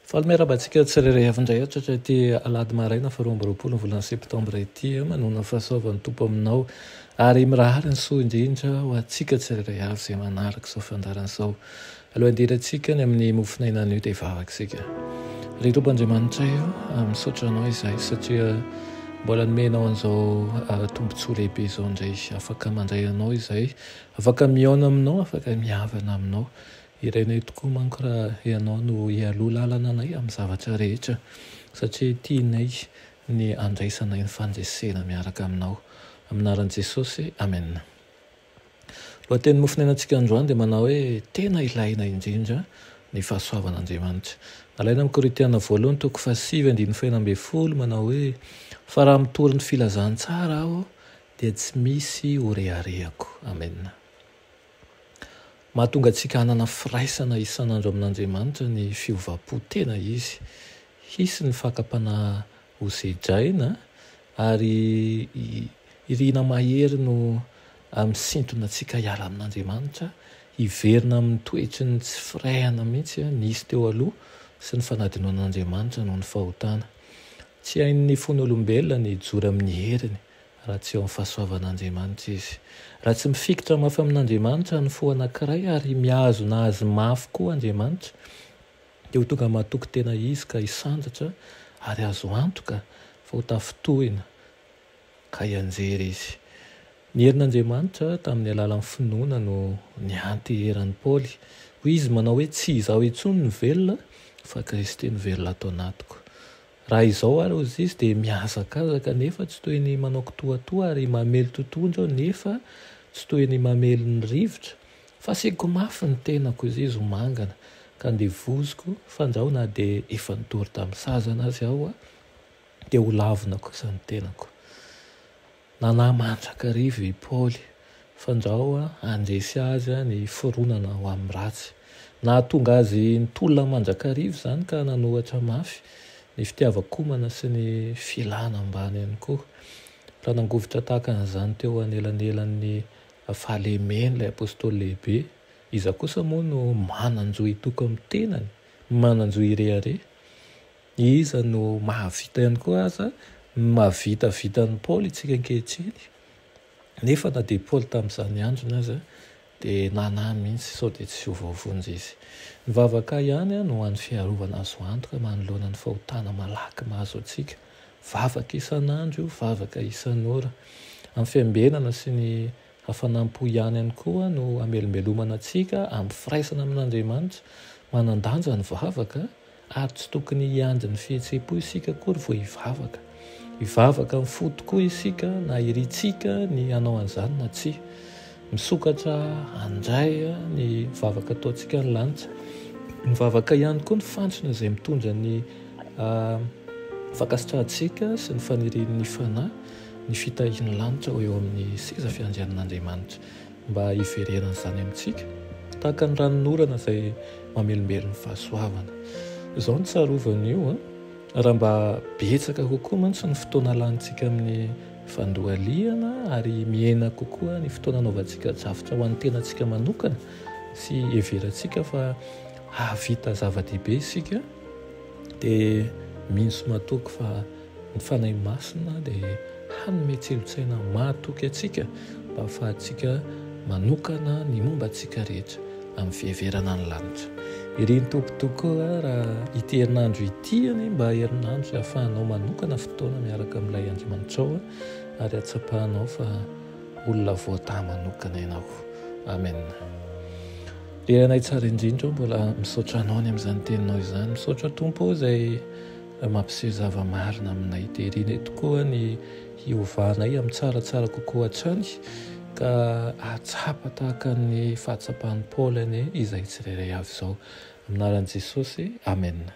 Falomerabantsika tsirairay avindray ohatra ity alady maraina faharoa amby roapolo ny volana septambra ity manona fahasoavan'ny tompo aminao ary mirahary ny soa indrindra ho antsika tsirairay avy izay manaraka izao fandarana izao. Aloha andirantsika ny amin'ny mofinainana io dia vavaksika. Ry Tompoandriamanitra io misaotra anao izahay satria mbola nomenao an'izao tombontsoa lehibe izao indray, afaka mandray anao izahay, afaka miaona aminao, afaka mihavana aminao. Irainay tokoa manko raha ianao no hialoha lalana anay amin'ny zavatra rehetra satria tianay ny andraisanay ny fandresena miaraka aminao. Aminaran'i Jesosy, amen. Lohaten'ny mofinainantsika androany dia manao hoe tena ilaina indrindra ny fahasoavan'Andriamanitra. Alaina amin'ny Korinthiana voalohany toko 7:20 manao hoe fa raha mitory ny filazantsara aho dia tsy misy horeharehako. Amen. Mahatonga antsika hanana firaisana isan'andro amin'Andriamanitra ny fiovam-po-tena izy. Hisy ny fakapana ho sedraina ary irina mahery no misintona antsika hiala amin'Andriamanitra, hiverina amin'ny toetry ny tsy firahana mihitsy nisy teo aloha sy ny fanadinoan'Andriamanitra noho ny fahotana. Tsy hain'ny fony olombelona ny hijoro amin'ny heriny raha tsy eo amin'ny fahasoavan'Andriamanitra izy. Raha tsy mifikitra mafy amin'Andriamanitra ny fo anankiray ary miazona azy mafy koa Andriamanitra, dia ho tonga mahatoky tena izy ka hisandratra ary azo antoka fa ho tafitohina ka hianjera izy. Ny herin'Andriamanitra tamin'ny alalan'ny finoana no nianty heran'ny Paoly. Hoy izy manao hoe tsy izaho intsony ny velona fa Kristy ny velona ato anatiko. Raha izao ary ozy izy dia mihazakazaka nefa tsy toy ny manao kitoatoa ary mamely totohondra nefa tsy toy ny mamely ny rivotra, fa asiako mafy ny tenako izy izy ho mangana ka ndevoziko fandraho na dia efa nitory tamin'ny sazana azy aho dia ho lavina kosa ny tenako. Nanahy mandrakarivo i Paoly fandraho andresy azy ny foronana ho amin'ny ratsy. Nahatonga azy nitolona mandrakarivo izany ka nanohatra mafy ny fitiavakomana sy ny filana ambany ihany koa. Raha nangovitra tahaka an'izany teo anelanelan'ny fahalemeny ilay apôstôly lehibe, iza kosa moa no manan-jo hitoko amin'ny tenany, manan-jo hirehare. Iza no mahavita ihany koa aza mahavitavita ny Paoly itsika ankehitriny. Nefa na dia Paoly tamin'izany androny aza dia nanahy mihitsy sao dia tsy ovaovonjy izy. Ny vavaka ihany no an'ny fiarovana azo antoka manoloana ny fahotana malaky mahazo antsika. Vavaka isan'andro, vavaka isan'ora. Amin'ny fiambenana sy ny hafanampo ihany ihany koa no amelombelomana antsika amin'ny firaisana amin'Andriamanitra. Manan-danja ny vavaka ary tsy tokony hiandry ny fihetseham-po isika akory vao hivavaka. Hivavaka ny fo tokoa isika na iritsika ny hanao an'izany na tsy. Misokatra handray ny vavaka ataontsika ny lanitra. Ny vavaka ihany koa ny fantsona izay mitondra ny fankasitrahantsika sy ny fanirian'ny fanahy ny fitahian'ny lanitra eo amin'ny seza fiandrianan'Andriamanitra mba hiverenana izany amintsika. Tahaka ny ranonorana izay mamelombelo ny fahasoavana. Izao ny tsarovana raha mba betsaka kokoa mantsy ny fotoana lantsika amin'ny fandoaliana ary miena kokoa ny fotoana anaovantsika javatra ho an'ny tenantsika manokana sy heverantsika fa havita zava-dehibe isika dia minso matoky fa ny fanahy masina dia hanome tselotsaina mahatoky atsika mba ahafahantsika manokana ny momba antsika rehetra amin'ny fiheverana ny lanitra. Ireny tompo tokoa raha ity herinandro ity mba herinandro ahafahanao manokana fotoana miaraka amin'ilay Andriamanitrao ary atsapahanao fa olona voatà manokana ianao. Amen. Anay tsara indrindra mbola misaotra anao ny amin'izany teninao izany. Misaotra Tompo izay mampiseho zava-marina aminay. Dia irinay tokoa ny hiovanay amin'ny tsaratsara kokoa hatrany ka atsapa tahaka ny fahatsapahan'ny Paoly izay tsirairay avy izao. Aminaran'i Jesosy, amen.